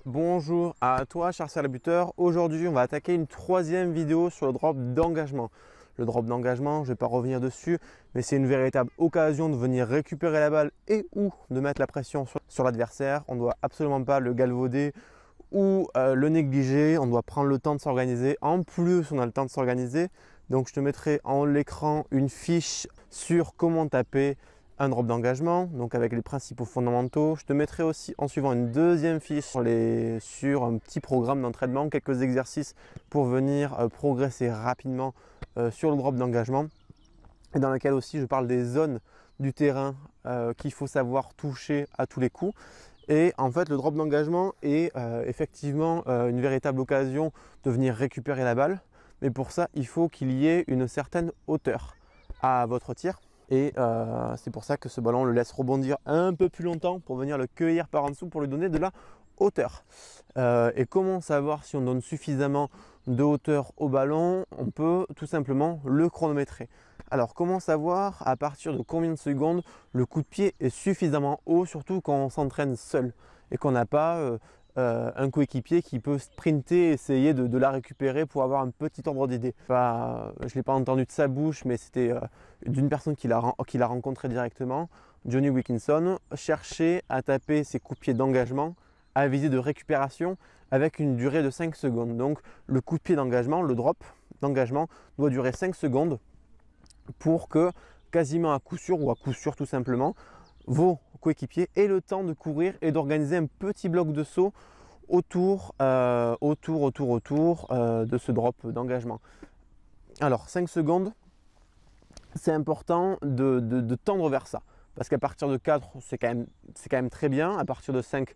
Bonjour à toi, cher saluteur. Aujourd'hui, on va attaquer une troisième vidéo sur le drop d'engagement. Le drop d'engagement, je ne vais pas revenir dessus, mais c'est une véritable occasion de venir récupérer la balle et ou de mettre la pression sur l'adversaire. On ne doit absolument pas le galvauder ou le négliger. On doit prendre le temps de s'organiser. En plus, on a le temps de s'organiser. Donc, je te mettrai en l'écran une fiche sur comment taper un drop d'engagement, donc avec les principaux fondamentaux. Je te mettrai aussi en suivant une deuxième fiche sur un petit programme d'entraînement, quelques exercices pour venir progresser rapidement sur le drop d'engagement, et dans laquelle aussi je parle des zones du terrain qu'il faut savoir toucher à tous les coups. Et en fait, le drop d'engagement est effectivement une véritable occasion de venir récupérer la balle, mais pour ça, il faut qu'il y ait une certaine hauteur à votre tir. Et c'est pour ça que ce ballon, on le laisse rebondir un peu plus longtemps pour venir le cueillir par en dessous pour lui donner de la hauteur. Et comment savoir si on donne suffisamment de hauteur au ballon? On peut tout simplement le chronométrer. Alors comment savoir à partir de combien de secondes le coup de pied est suffisamment haut, surtout quand on s'entraîne seul et qu'on n'a pas un coéquipier qui peut sprinter et essayer de la récupérer pour avoir un petit ordre d'idée. Enfin, je ne l'ai pas entendu de sa bouche, mais c'était d'une personne qu'il a rencontré directement. Johnny Wilkinson cherchait à taper ses coups de pied d'engagement à visée de récupération avec une durée de 5 secondes. Donc le coup de pied d'engagement, le drop d'engagement doit durer 5 secondes pour que quasiment à coup sûr ou à coup sûr tout simplement, vos coéquipiers aient le temps de courir et d'organiser un petit bloc de saut autour de ce drop d'engagement. Alors 5 secondes, c'est important de tendre vers ça. Parce qu'à partir de 4, c'est quand même très bien. À partir de 5,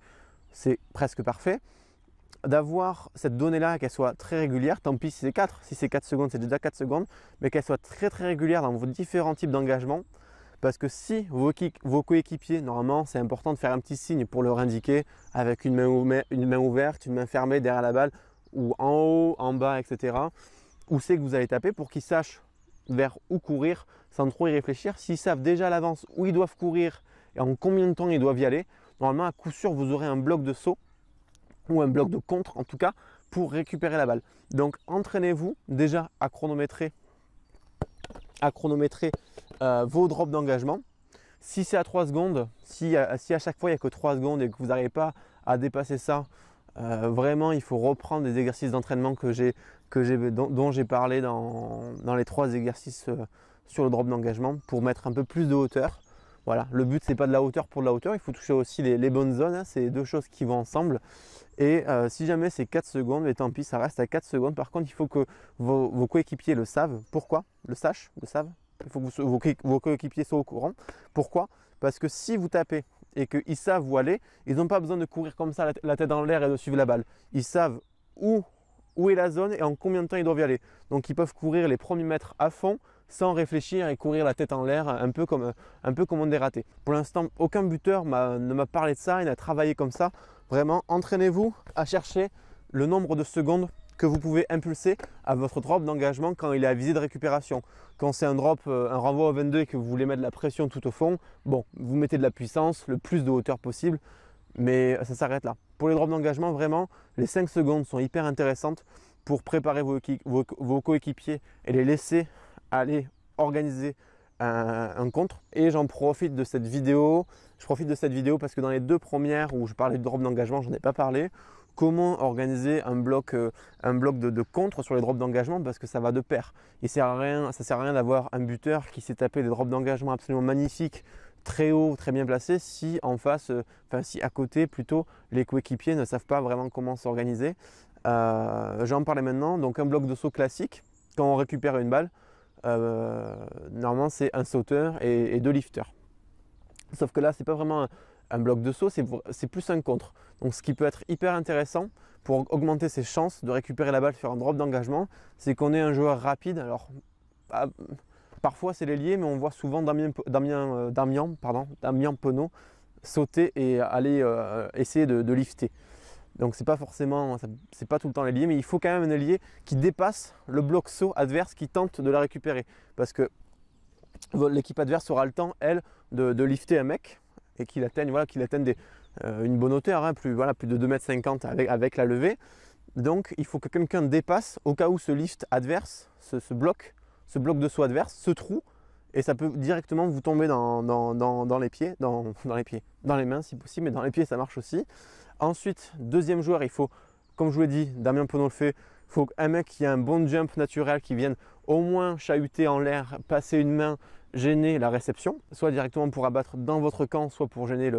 c'est presque parfait. D'avoir cette donnée-là, qu'elle soit très régulière, tant pis si c'est 4. Si c'est 4 secondes, c'est déjà 4 secondes. Mais qu'elle soit très régulière dans vos différents types d'engagement. Parce que si vos coéquipiers, normalement, c'est important de faire un petit signe pour leur indiquer avec une main ouverte, une main fermée derrière la balle, ou en haut, en bas, etc. Où c'est que vous allez taper pour qu'ils sachent vers où courir sans trop y réfléchir. S'ils savent déjà à l'avance où ils doivent courir et en combien de temps ils doivent y aller, normalement, à coup sûr, vous aurez un bloc de saut ou un bloc de contre, en tout cas, pour récupérer la balle. Donc, entraînez-vous déjà à chronométrer vos drops d'engagement. Si c'est à 3 secondes, si à chaque fois il n'y a que 3 secondes et que vous n'arrivez pas à dépasser ça, vraiment il faut reprendre des exercices d'entraînement dont j'ai parlé dans les 3 exercices sur le drop d'engagement pour mettre un peu plus de hauteur. Voilà, le but c'est pas de la hauteur pour de la hauteur, il faut toucher aussi les bonnes zones, hein, c'est deux choses qui vont ensemble. Et si jamais c'est 4 secondes, mais tant pis, ça reste à 4 secondes. Par contre, il faut que vos coéquipiers le savent. Pourquoi? Le savent. Il faut que vos coéquipiers soient au courant. Pourquoi? Parce que si vous tapez et qu'ils savent où aller, ils n'ont pas besoin de courir comme ça la tête dans l'air et de suivre la balle. Ils savent où est la zone et en combien de temps ils doivent y aller. Donc ils peuvent courir les premiers mètres à fond sans réfléchir et courir la tête en l'air un peu comme on est raté. Pour l'instant, aucun buteur ne m'a parlé de ça et n'a travaillé comme ça. Vraiment, entraînez-vous à chercher le nombre de secondes que vous pouvez impulser à votre drop d'engagement quand il est à visée de récupération. Quand c'est un drop, un renvoi au 22 et que vous voulez mettre de la pression tout au fond, bon, vous mettez de la puissance, le plus de hauteur possible, mais ça s'arrête là. Pour les drops d'engagement, vraiment, les 5 secondes sont hyper intéressantes pour préparer vos coéquipiers et les laisser aller organiser un contre. Et j'en profite de cette vidéo. Je profite de cette vidéo parce que dans les 2 premières où je parlais de drop d'engagement, je n'en ai pas parlé. Comment organiser un bloc de contre sur les drops d'engagement, parce que ça va de pair. Ça sert à rien d'avoir un buteur qui s'est tapé des drops d'engagement absolument magnifiques, très haut, très bien placé, si en face, si à côté plutôt, les coéquipiers ne savent pas vraiment comment s'organiser. J'en parlais maintenant. Donc un bloc de saut classique, quand on récupère une balle, normalement c'est un sauteur et 2 lifters. Sauf que là, c'est pas vraiment un bloc de saut, c'est plus un contre. Donc ce qui peut être hyper intéressant pour augmenter ses chances de récupérer la balle sur un drop d'engagement, c'est qu'on ait un joueur rapide. Alors parfois c'est l'ailier, mais on voit souvent Damien Penaud sauter et aller essayer de lifter. Donc c'est pas tout le temps l'ailier, mais il faut quand même un ailier qui dépasse le bloc saut adverse qui tente de la récupérer. Parce que l'équipe adverse aura le temps, elle, de lifter un mec et qu'il atteigne une bonne hauteur, hein, plus de 2,50 m avec la levée. Donc il faut que quelqu'un dépasse au cas où ce lift adverse, ce bloc de saut adverse, ce trou, et ça peut directement vous tomber dans les pieds, dans les mains si possible, mais dans les pieds ça marche aussi. Ensuite, deuxième joueur, il faut, comme je vous l'ai dit, Damien Penaud le fait, il faut un mec qui a un bon jump naturel, qui vienne au moins chahuter en l'air, passer une main, gêner la réception, soit directement pour abattre dans votre camp, soit pour gêner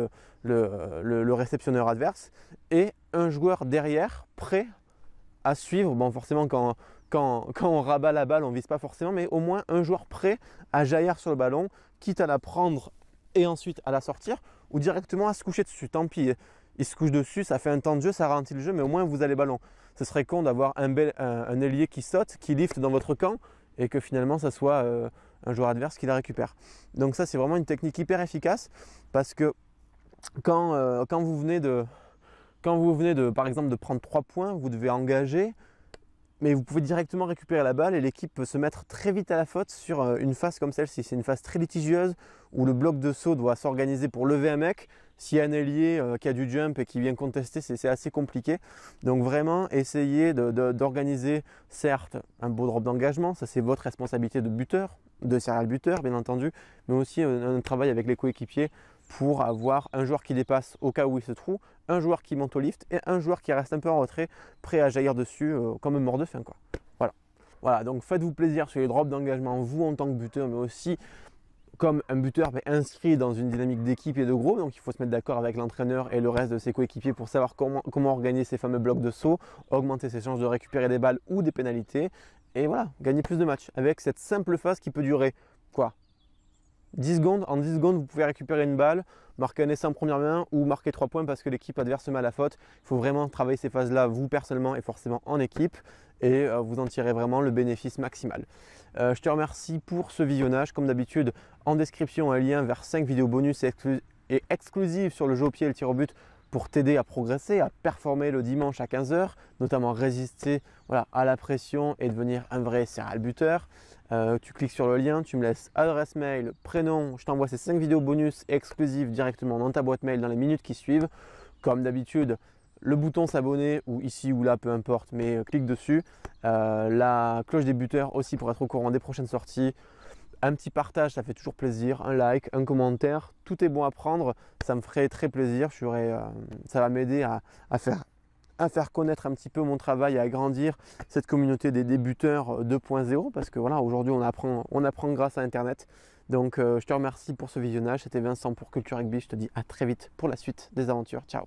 le réceptionneur adverse, et un joueur derrière, prêt à suivre. Bon, forcément, quand on rabat la balle, on ne vise pas forcément, mais au moins un joueur prêt à jaillir sur le ballon, quitte à la prendre et ensuite à la sortir, ou directement à se coucher dessus. Tant pis, il se couche dessus, ça fait un temps de jeu, ça ralentit le jeu, mais au moins vous avez le ballon. Ce serait con d'avoir un ailier qui saute, qui lift dans votre camp, et que finalement ça soit un joueur adverse qui la récupère. Donc ça, c'est vraiment une technique hyper efficace, parce que quand vous venez de, par exemple, de prendre 3 points, vous devez engager, mais vous pouvez directement récupérer la balle et l'équipe peut se mettre très vite à la faute sur une phase comme celle-ci. C'est une phase très litigieuse où le bloc de saut doit s'organiser pour lever un mec. S'il y a un ailier qui a du jump et qui vient contester, c'est assez compliqué. Donc vraiment, essayez d'organiser, certes, un beau drop d'engagement. Ça, c'est votre responsabilité de buteur, de serial buteur, bien entendu, mais aussi un travail avec les coéquipiers pour avoir un joueur qui dépasse au cas où il se trouve, un joueur qui monte au lift et un joueur qui reste un peu en retrait, prêt à jaillir dessus comme un mort de faim, quoi. Voilà, donc faites-vous plaisir sur les drops d'engagement, vous en tant que buteur, mais aussi comme un buteur inscrit dans une dynamique d'équipe et de groupe. Donc il faut se mettre d'accord avec l'entraîneur et le reste de ses coéquipiers pour savoir comment organiser ces fameux blocs de saut, augmenter ses chances de récupérer des balles ou des pénalités, et voilà, gagner plus de matchs avec cette simple phase qui peut durer quoi, 10 secondes. En 10 secondes, vous pouvez récupérer une balle, marquer un essai en première main ou marquer 3 points parce que l'équipe adverse se met à la faute. Il faut vraiment travailler ces phases-là, vous personnellement et forcément en équipe, et vous en tirez vraiment le bénéfice maximal. Je te remercie pour ce visionnage. Comme d'habitude, en description, un lien vers 5 vidéos bonus et exclusives sur le jeu au pied et le tir au but pour t'aider à progresser, à performer le dimanche à 15 h, notamment résister à la pression et devenir un vrai serial buteur. Tu cliques sur le lien, tu me laisses adresse mail, prénom, je t'envoie ces 5 vidéos bonus exclusives directement dans ta boîte mail dans les minutes qui suivent. Comme d'habitude, le bouton s'abonner ou ici ou là, peu importe, mais clique dessus. La cloche des buteurs aussi pour être au courant des prochaines sorties. Un petit partage, ça fait toujours plaisir, un like, un commentaire, tout est bon à prendre, ça me ferait très plaisir. Ça va m'aider à faire connaître un petit peu mon travail, à agrandir cette communauté des débuteurs 2.0, parce que voilà, aujourd'hui on apprend grâce à Internet. Donc je te remercie pour ce visionnage, c'était Vincent pour Culture Rugby, je te dis à très vite pour la suite des aventures, ciao.